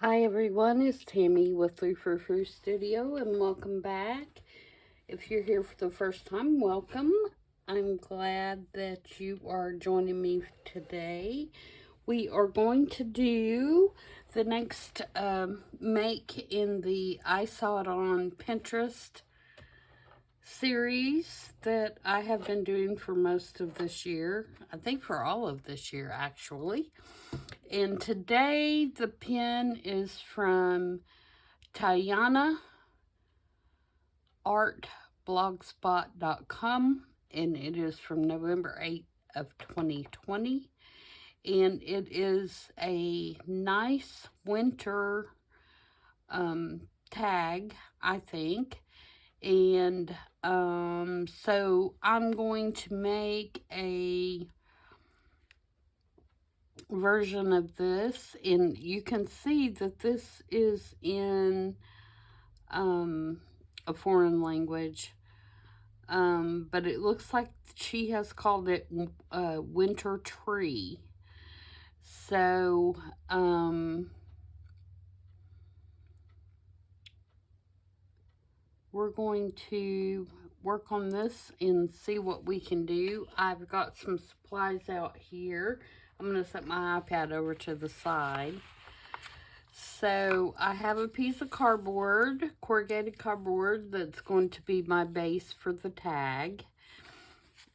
Hi everyone, it's Tammy with Frou-frou Studio and welcome back. If you're here for the first time, welcome. I'm glad that you are joining me today. We are going to do the next make in the I Saw It on Pinterest series that I have been doing for most of this year. I think for all of this year actually. And today the pin is from TayanaArtBlogspot.com, and it is from November 8th of 2020. And it is a nice winter tag, I think. And so I'm going to make a version of this, and you can see that this is in a foreign language, but it looks like she has called it winter tree. So we're going to work on this and see what we can do. I've got some supplies out here. I'm going to set my iPad over to the side. So I have a piece of cardboard, corrugated cardboard, that's going to be my base for the tag.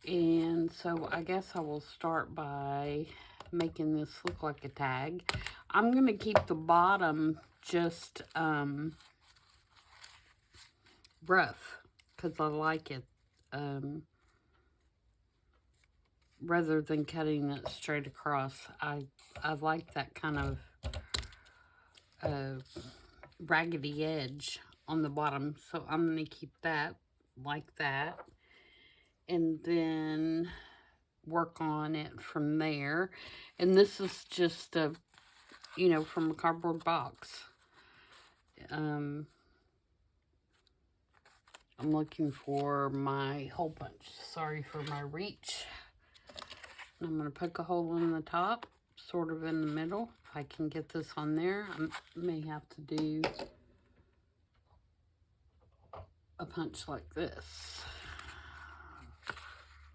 And so I guess I will start by making this look like a tag. I'm going to keep the bottom just rough because I like it, rather than cutting it straight across. I like that kind of raggedy edge on the bottom, so I'm going to keep that like that and then work on it from there. And this is just a, from a cardboard box. I'm looking for my hole punch. Sorry for my reach. I'm going to poke a hole in the top, sort of in the middle. If I can get this on there, I may have to do a punch like this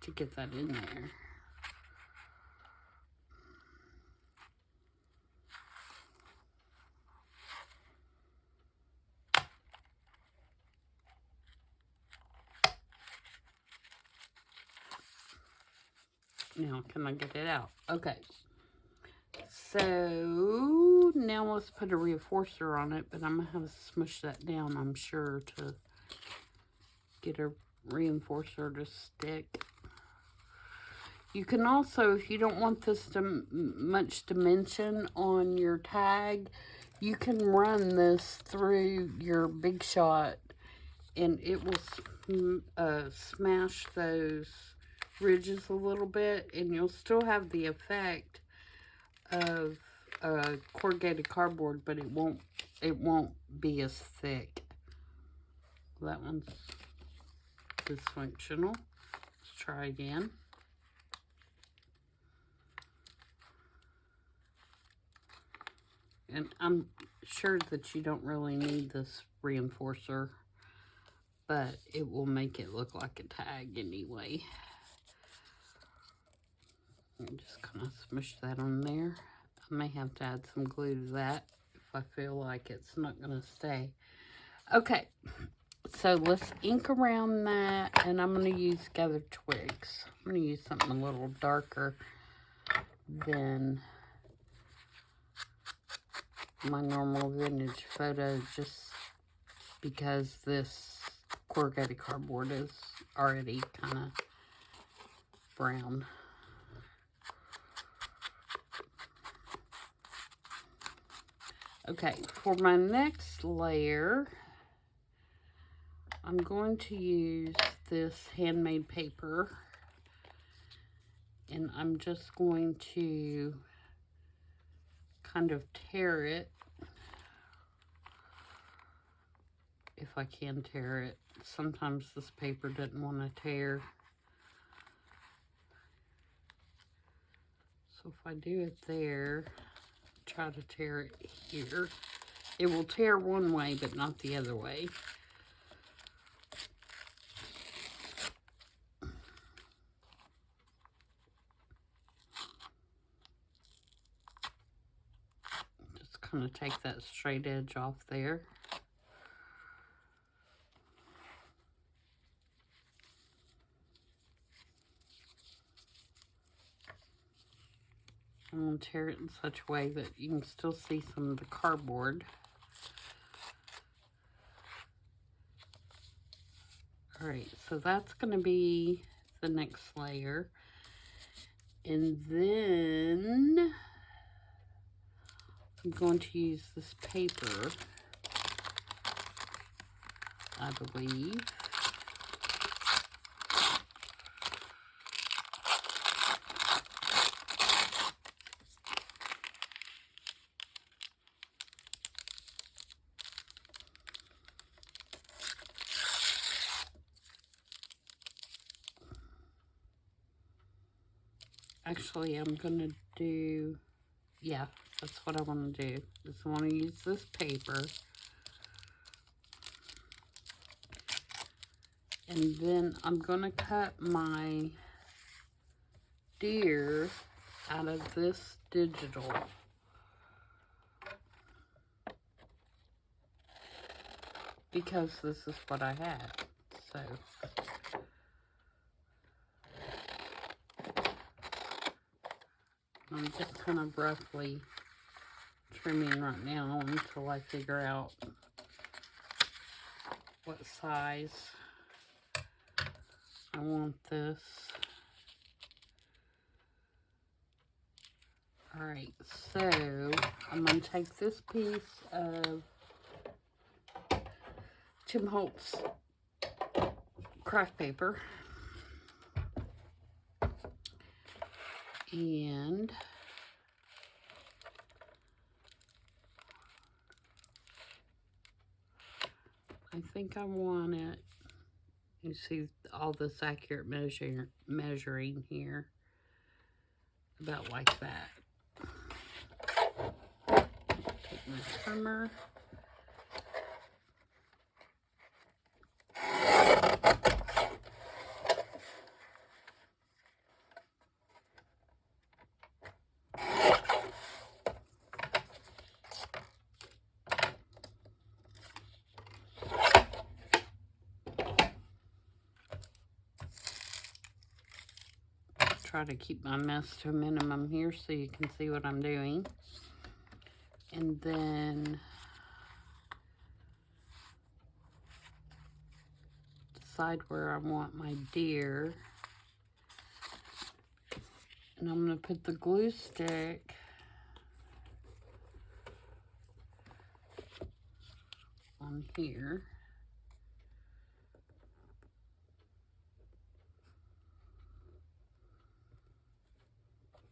to get that in there. Now, can I get it out? Okay. So, now let's put a reinforcer on it, but I'm going to have to smush that down, I'm sure, to get a reinforcer to stick. You can also, if you don't want this to much dimension on your tag, you can run this through your Big Shot, and it will smash those ridges a little bit, and you'll still have the effect of corrugated cardboard, but it won't be as thick. That one's dysfunctional. Let's try again. And I'm sure that you don't really need this reinforcer, but it will make it look like a tag anyway. I'm just gonna smush that on there. I may have to add some glue to that if I feel like it's not gonna stay. Okay, so let's ink around that, and I'm gonna use gathered twigs. I'm gonna use something a little darker than my normal vintage photo, just because this corrugated cardboard is already kind of brown. Okay, for my next layer, I'm going to use this handmade paper, and I'm just going to kind of tear it, if I can tear it. Sometimes this paper doesn't want to tear. So if I do it there, try to tear it here. It will tear one way, but not the other way. Just kind of take that straight edge off there. I'm going to tear it in such a way that you can still see some of the cardboard. Alright, so that's going to be the next layer. And then I'm going to use this paper, I believe. Actually, I'm going to do, yeah, that's what I want to do. Just want to use this paper. And then I'm going to cut my deer out of this digital. Because this is what I had. So I'm just kind of roughly trimming right now until I figure out what size I want this. Alright, so I'm going to take this piece of Tim Holtz craft paper and I think I want it, you see all this accurate measuring here, about like that. Take my trimmer. Try to keep my mess to a minimum here so you can see what I'm doing. And then decide where I want my deer. And I'm going to put the glue stick on here.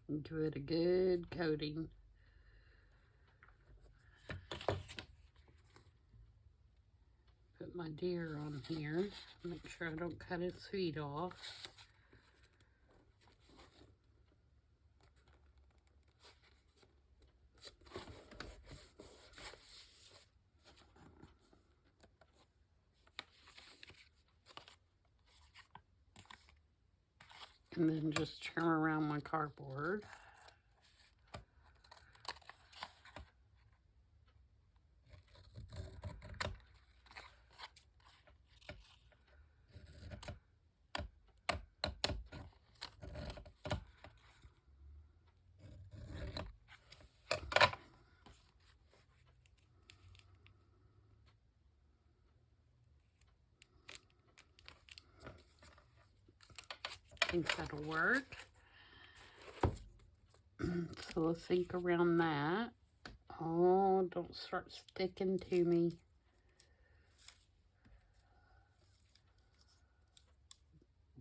And give it a good coating. Put my deer on here. Make sure I don't cut his feet off. And then just trim around my cardboard. I think that'll work. So let's think around that. Oh, don't start sticking to me.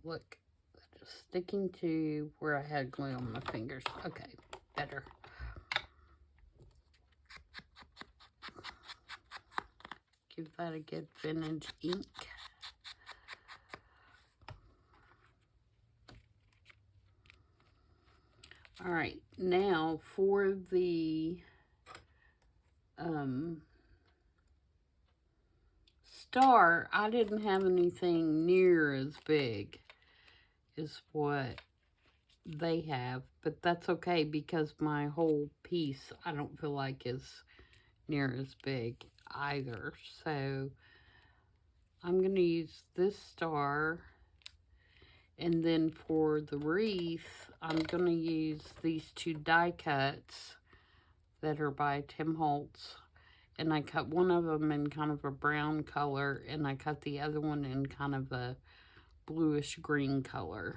Look, just sticking to where I had glue on my fingers. Okay, better. Give that a good vintage ink. All right, now for the star, I didn't have anything near as big as what they have, but that's okay because my whole piece I don't feel like is near as big either. So I'm going to use this star, and then for the wreath I'm going to use these two die cuts that are by Tim Holtz. And I cut one of them in kind of a brown color, and I cut the other one in kind of a bluish green color.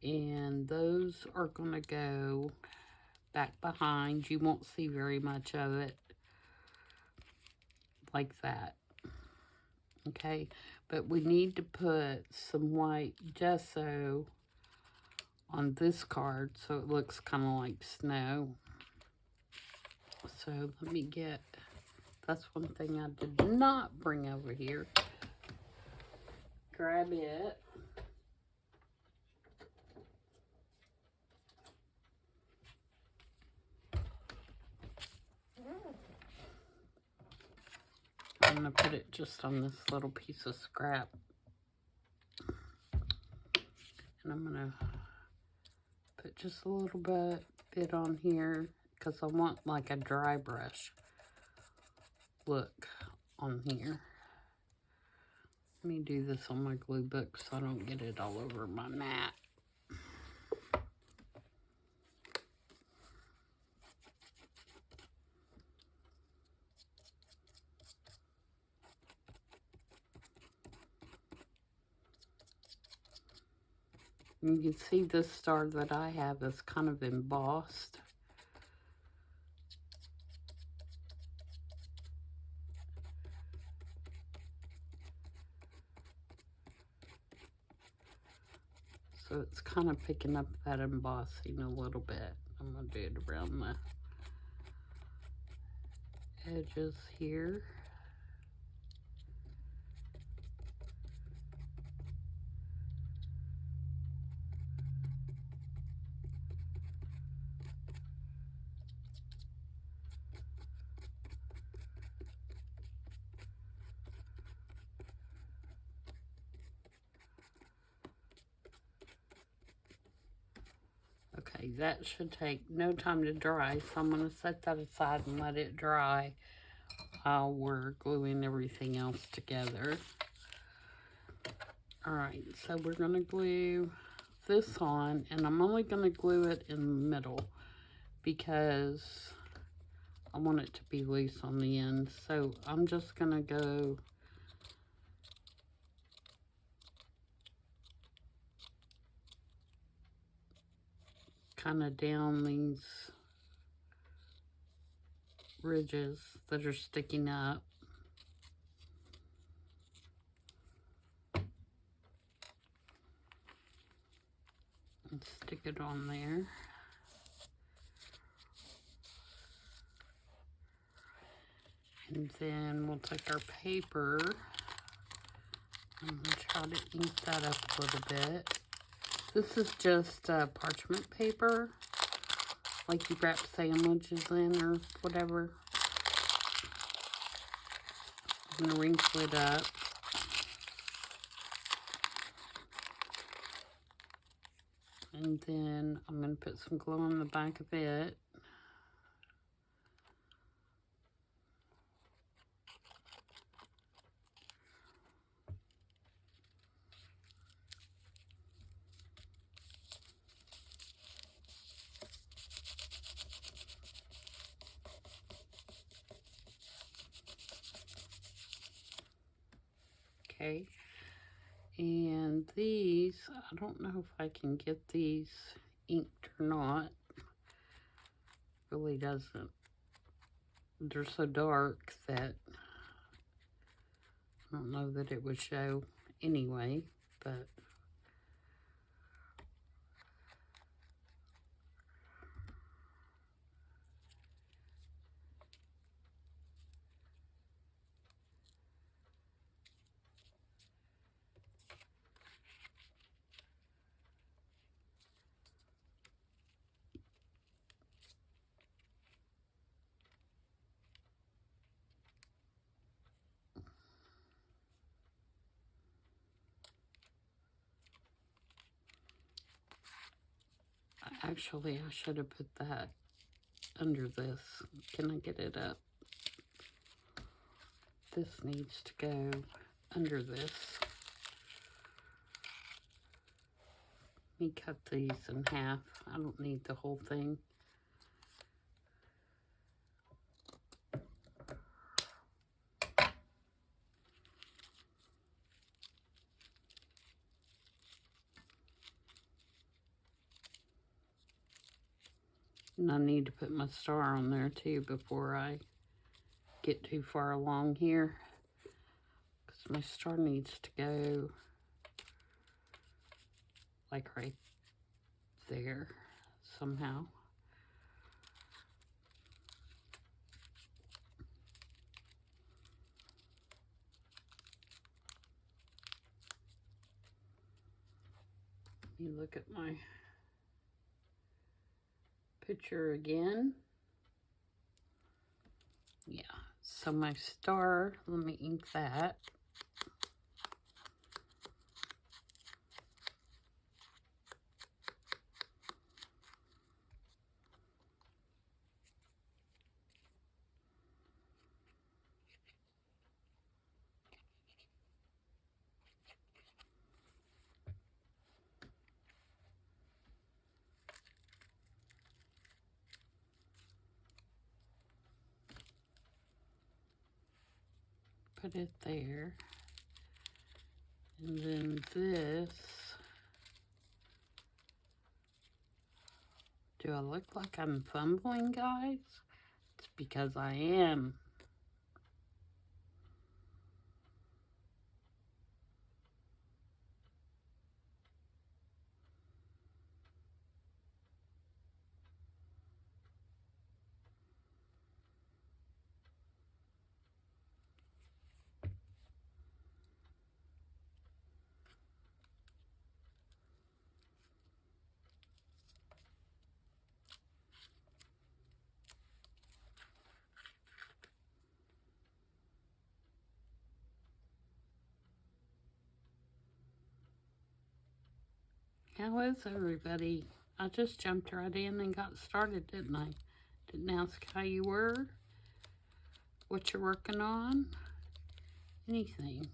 And those are going to go back behind. You won't see very much of it like that. Okay, but we need to put some white gesso on this card so it looks kind of like snow. So let me get... That's one thing I did not bring over here. Grab it. I'm going to put it just on this little piece of scrap. And I'm going to put just a little bit on here because I want like a dry brush look on here. Let me do this on my glue book so I don't get it all over my mat. You can see this star that I have is kind of embossed. So it's kind of picking up that embossing a little bit. I'm going to do it around the edges here. Okay, that should take no time to dry, so I'm going to set that aside and let it dry while we're gluing everything else together. Alright, so we're going to glue this on, and I'm only going to glue it in the middle because I want it to be loose on the end. So I'm just going to go kind of down these ridges that are sticking up. And stick it on there. And then we'll take our paper. I'm going to try to ink that up a little bit. This is just parchment paper, like you wrap sandwiches in or whatever. I'm going to wrinkle it up. And then I'm going to put some glue on the back of it. Okay, and these, I don't know if I can get these inked or not. Really doesn't. They're so dark that I don't know that it would show anyway, but Actually, I should have put that under this. Can I get it up? This needs to go under this. Let me cut these in half. I don't need the whole thing. And I need to put my star on there too before I get too far along here. Because my star needs to go like right there somehow. Let me look at my picture again. Yeah, so my star, let me ink that. Put it there. And then this. Do I look like I'm fumbling, guys? It's because I am. How is everybody? I just jumped right in and got started, didn't I? Didn't ask how you were, what you're working on, anything.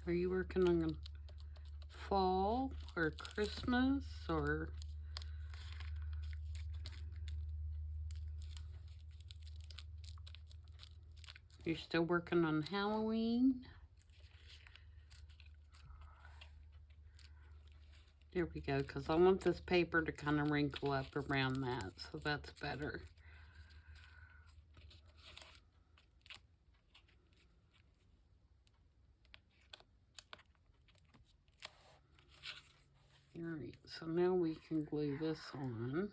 Are you working on fall or Christmas or you're still working on Halloween? There we go, because I want this paper to kind of wrinkle up around that, so that's better. Alright, so now we can glue this on.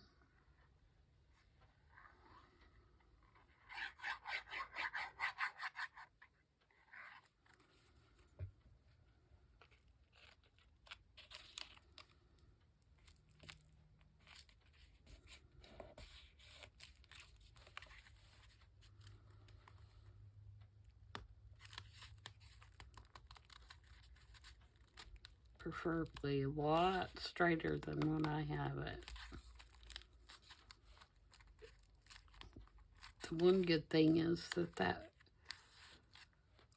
Preferably a lot straighter than when I have it. The one good thing is that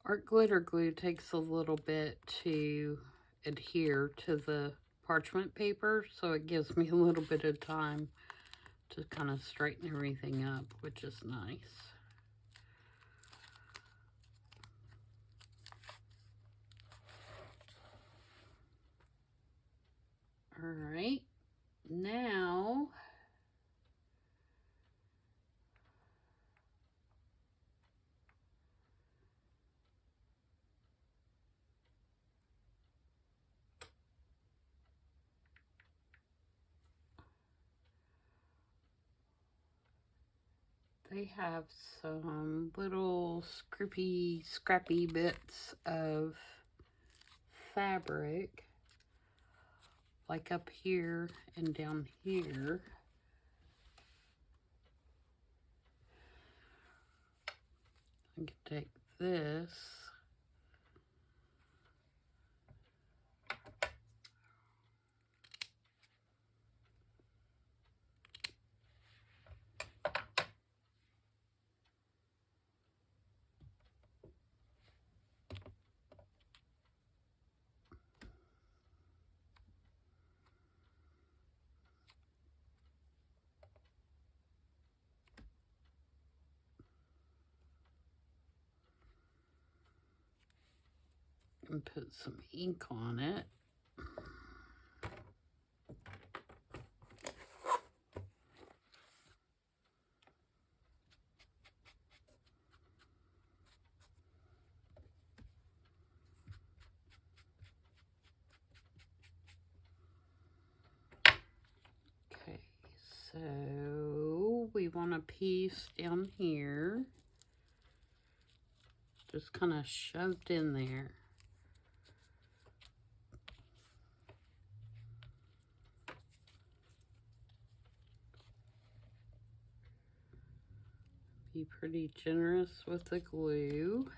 art glitter glue takes a little bit to adhere to the parchment paper, so it gives me a little bit of time to kind of straighten everything up, which is nice. All right, now they have some little scrappy bits of fabric, like up here and down here. I can take this and put some ink on it. Okay, so we want a piece down here, just kind of shoved in there. Be pretty generous with the glue.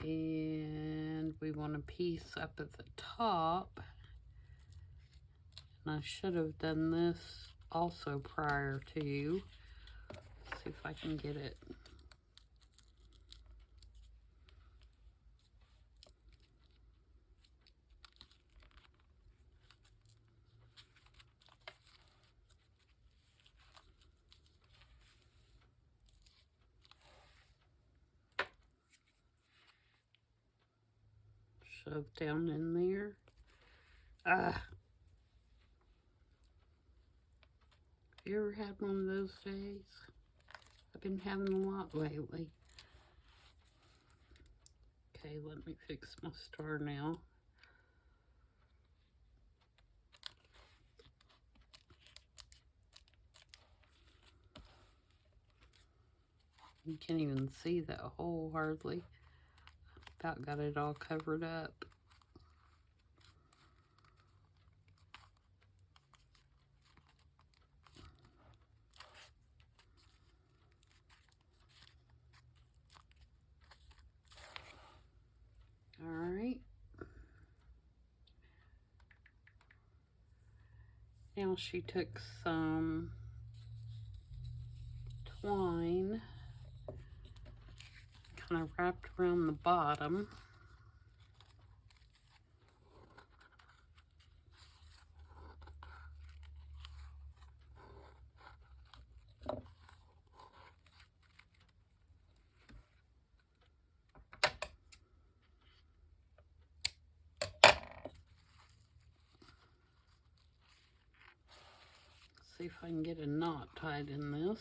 And we want a piece up at the top. And I should have done this also prior to. Let's see if I can get it. Shove down in there. Have you ever had one of those days? I've been having a lot lately. Okay, let me fix my star now. You can't even see that hole hardly. About got it all covered up. All right. Now she took some twine, kind of wrapped around the bottom. See if I can get a knot tied in this.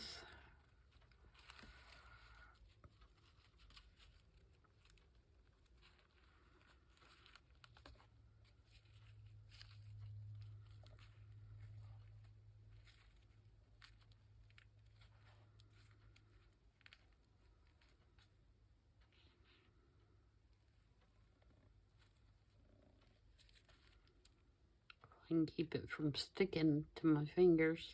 I can keep it from sticking to my fingers.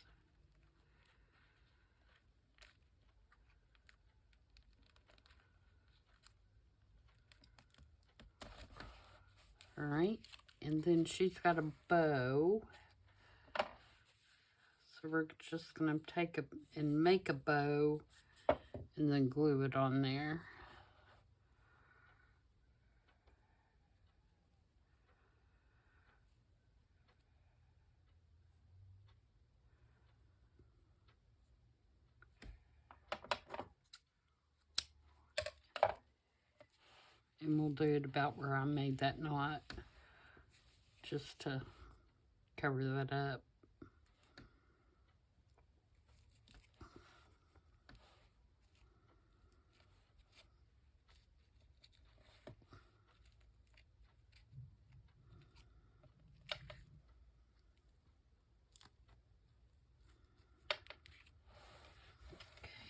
All right, and then she's got a bow. So we're just gonna take and make a bow and then glue it on there. And we'll do it about where I made that knot, just to cover that up.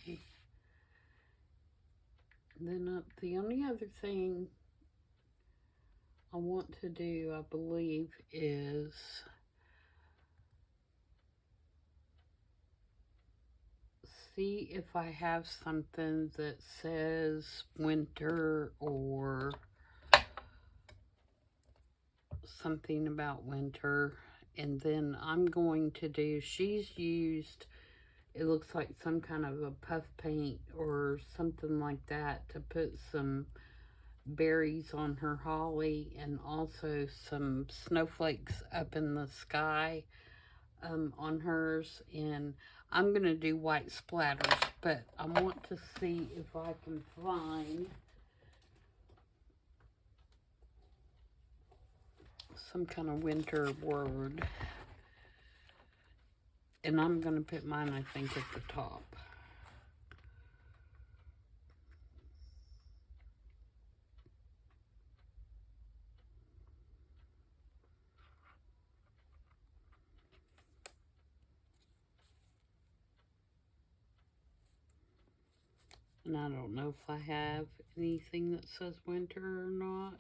Okay. And then the only other thing I want to do, I believe, is see if I have something that says winter or something about winter. And then I'm going to do, she's used, it looks like some kind of a puff paint or something like that to put some berries on her holly and also some snowflakes up in the sky on hers. And I'm going to do white splatters, but I want to see if I can find some kind of winter word. And I'm going to put mine, I think, at the top. And I don't know if I have anything that says winter or not.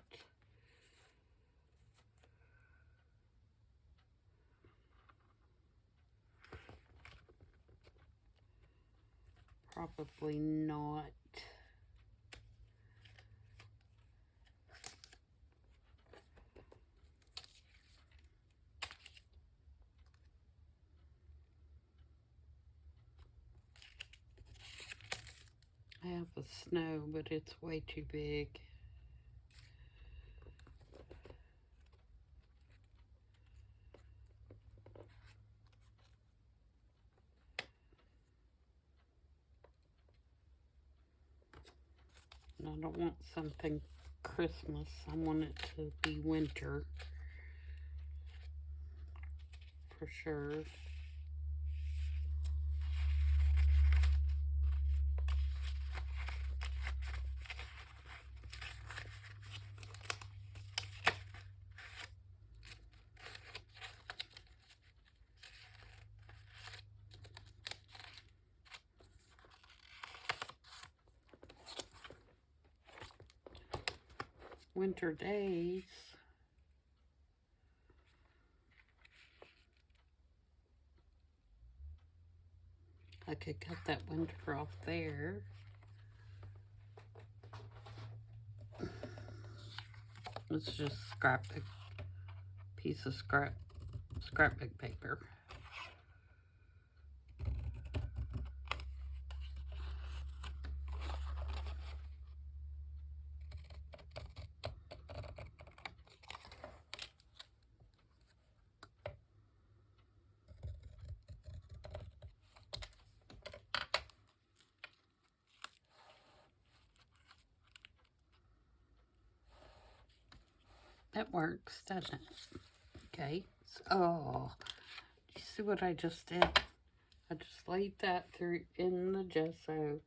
Probably not. I have a snow, but it's way too big. And I don't want something Christmas. I want it to be winter. For sure. Winter days. I could cut that winter off there. It's just scrapbook, piece of scrapbook paper. That works, doesn't it? Okay. So, oh, you see what I just did? I just laid that through in the gesso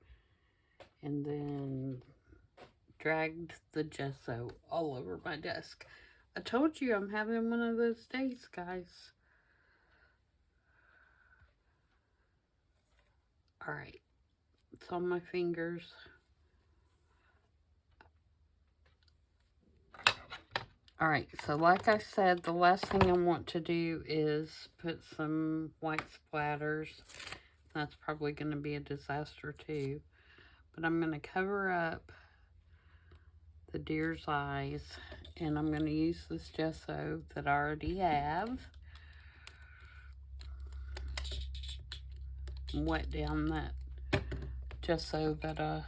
and then dragged the gesso all over my desk. I told you I'm having one of those days, guys. Alright. It's on my fingers. Alright, so like I said, the last thing I want to do is put some white splatters. That's probably going to be a disaster too. But I'm going to cover up the deer's eyes. And I'm going to use this gesso that I already have. And wet down that gesso that I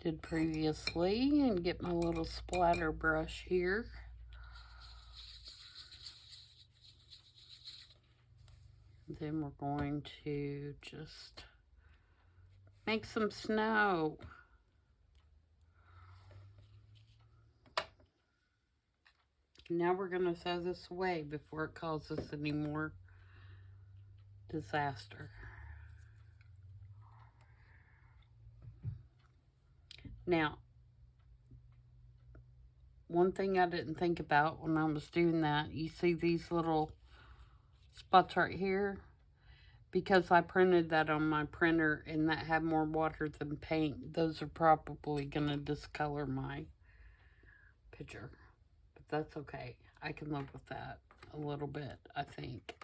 did previously, and get my little splatter brush here. Then we're going to just make some snow. Now we're going to throw this away before it causes any more disaster. Now, one thing I didn't think about when I was doing that, you see these little spots right here? Because I printed that on my printer and that had more water than paint, those are probably going to discolor my picture. But that's okay. I can live with that a little bit, I think.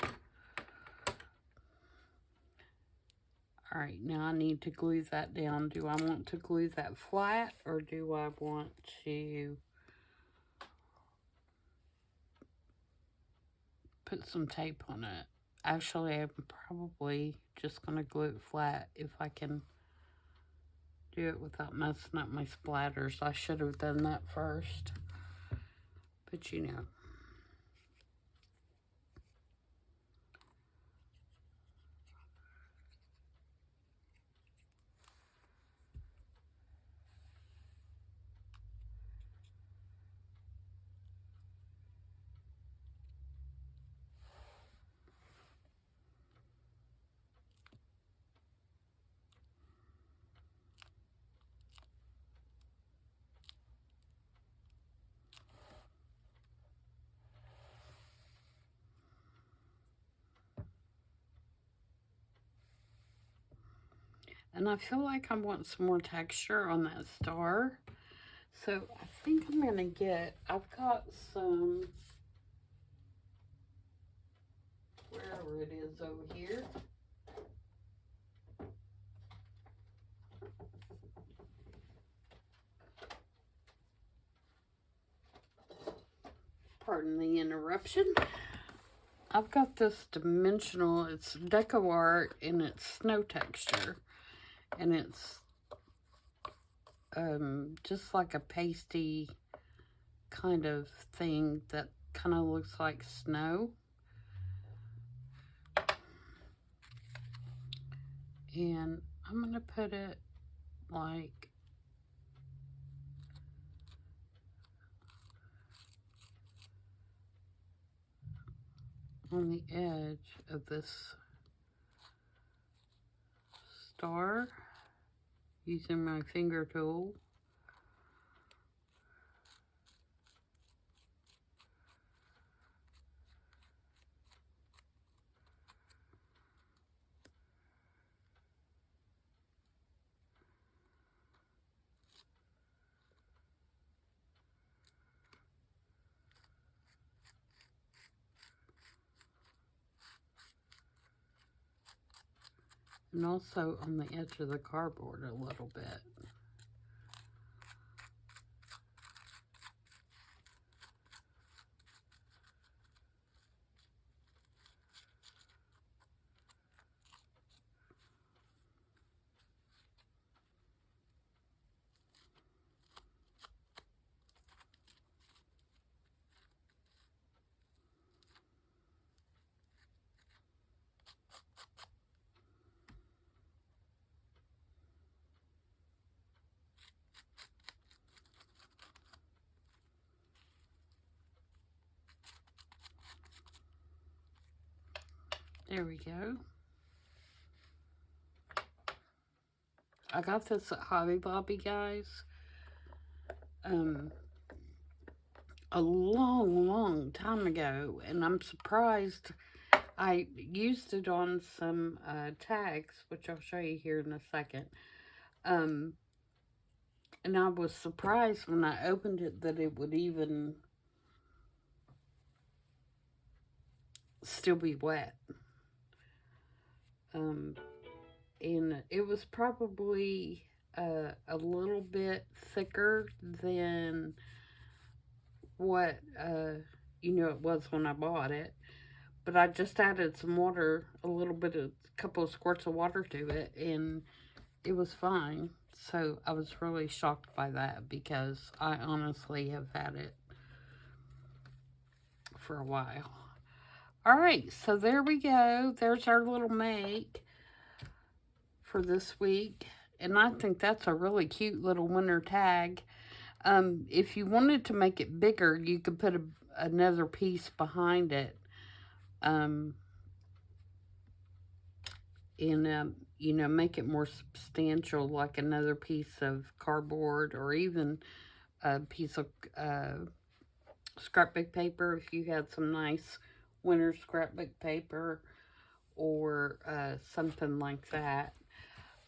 Alright, now I need to glue that down. Do I want to glue that flat, or do I want to put some tape on it? Actually, I'm probably just going to glue it flat if I can do it without messing up my splatters. I should have done that first. But you know. And I feel like I want some more texture on that star. So I think I'm going to get, I've got some, wherever it is over here. Pardon the interruption. I've got this dimensional, it's Deco Art, and it's snow texture. And it's just like a pasty kind of thing that kind of looks like snow. And I'm going to put it like on the edge of this star using my finger tool. And also on the edge of the cardboard a little bit. There we go. I got this at Hobby Lobby, guys. A long time ago, and I'm surprised. I used it on some tags, which I'll show you here in a second. And I was surprised when I opened it that it would even still be wet. And it was probably a little bit thicker than what it was when I bought it. But I just added some water, a couple of squirts of water to it, and it was fine. So I was really shocked by that because I honestly have had it for a while. All right, so there we go. There's our little make for this week. And I think that's a really cute little winter tag. If you wanted to make it bigger, you could put another piece behind it. And, make it more substantial, like another piece of cardboard or even a piece of scrapbook paper if you had some nice winter scrapbook paper or something like that.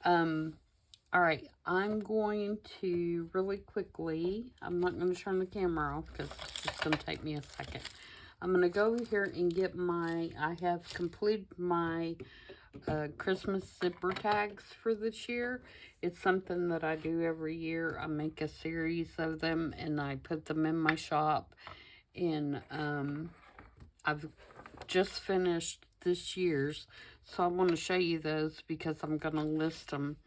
All right, I'm going to really quickly, I'm not going to turn the camera off because it's going to take me a second. I'm going to go over here and get I have completed my Christmas zipper tags for this year. It's something that I do every year. I make a series of them and I put them in my shop. And I've just finished this year's, so I want to show you those because I'm going to list them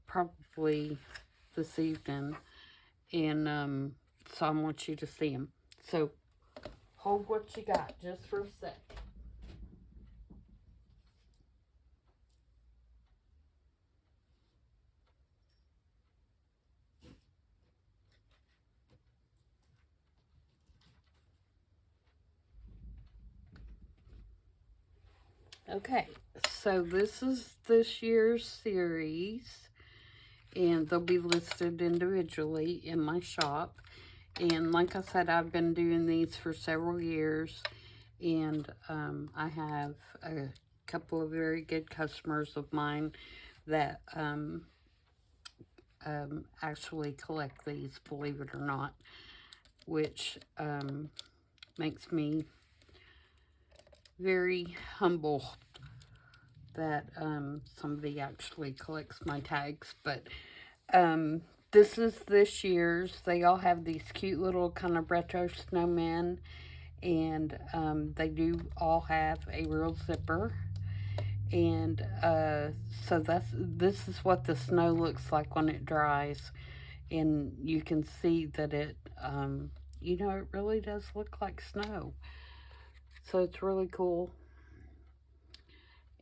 probably this evening. And so I want you to see them. So hold what you got just for a sec. Okay, so this is this year's series, and they'll be listed individually in my shop. And like I said, I've been doing these for several years, and I have couple of very good customers of mine that actually collect these, believe it or not, which makes me very humble that somebody actually collects my tags. But this is this year's. They all have these cute little kind of retro snowmen, and they do all have a real zipper. And so this is what the snow looks like when it dries, and you can see that it you know, it really does look like snow. So it's really cool.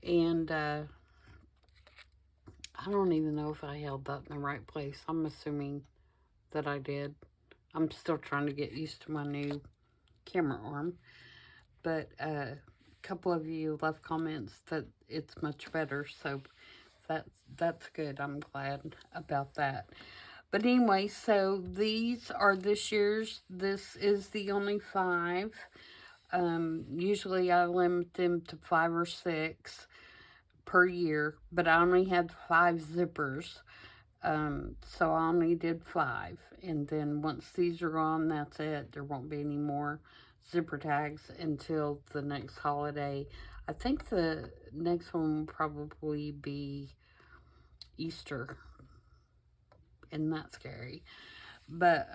And I don't even know if I held that in the right place. I'm assuming that I did. I'm still trying to get used to my new camera arm. But a couple of you left comments that it's much better, so that's good. I'm glad about that. But anyway, so these are this year's. This is the only 5. Usually I limit them to 5 or 6 per year, but I only had 5 zippers. So I only did 5. And then once these are gone, that's it. There won't be any more zipper tags until the next holiday. I think the next one will probably be Easter. Isn't that scary? But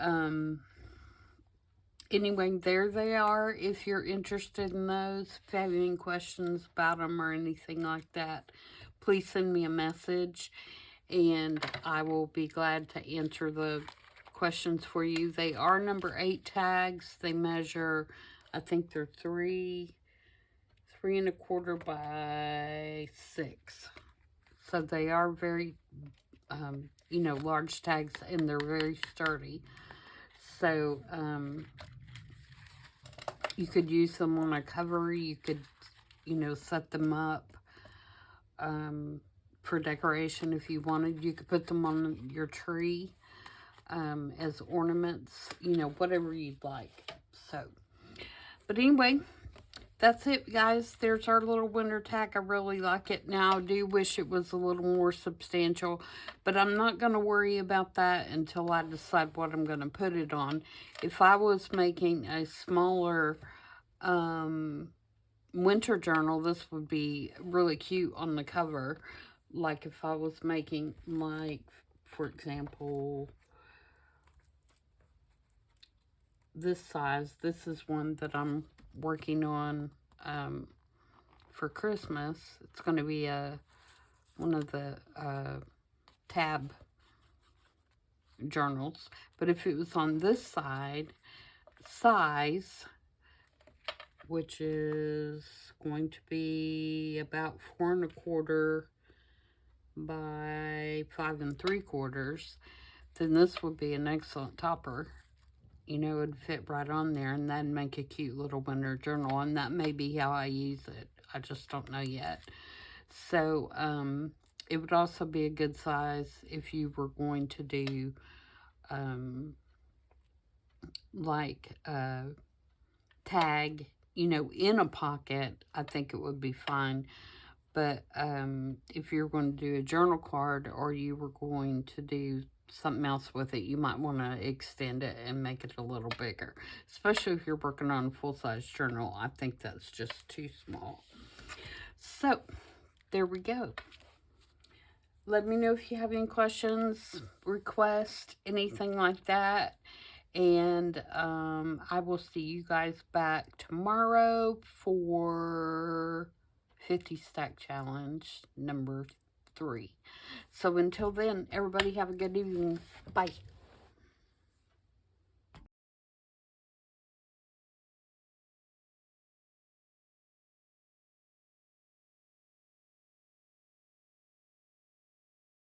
anyway, there they are. If you're interested in those, if you have any questions about them or anything like that, please send me a message, and I will be glad to answer the questions for you. They are number 8 tags. They measure, I think they're 3 3¼ by 6. So they are very, you know, large tags, and they're very sturdy. So, you could use them on a cover. You could, you know, set them up for decoration if you wanted. You could put them on your tree as ornaments, you know, whatever you'd like. So, but anyway, that's it, guys. There's our little winter tag. I really like it. Now, I do wish it was a little more substantial, but I'm not going to worry about that until I decide what I'm going to put it on. If I was making a smaller winter journal, this would be really cute on the cover. Like if I was making, like, for example, this size. This is one that I'm working on for Christmas. It's going to be one of the tab journals. But if it was on this size, which is going to be about 4¼ by 5¾ then this would be an excellent topper. You know, it would fit right on there, and that'd make a cute little winter journal, and that may be how I use it. I just don't know yet. So, it would also be a good size if you were going to do, like, tag, you know, in a pocket. I think it would be fine. But if you're going to do a journal card, or you were going to do something else with it, you might want to extend it and make it a little bigger. Especially if you're working on a full-size journal. I think that's just too small. So, there we go. Let me know if you have any questions, requests, anything like that. And I will see you guys back tomorrow for 50 stack challenge number 3. So until then, everybody have a good evening. Bye.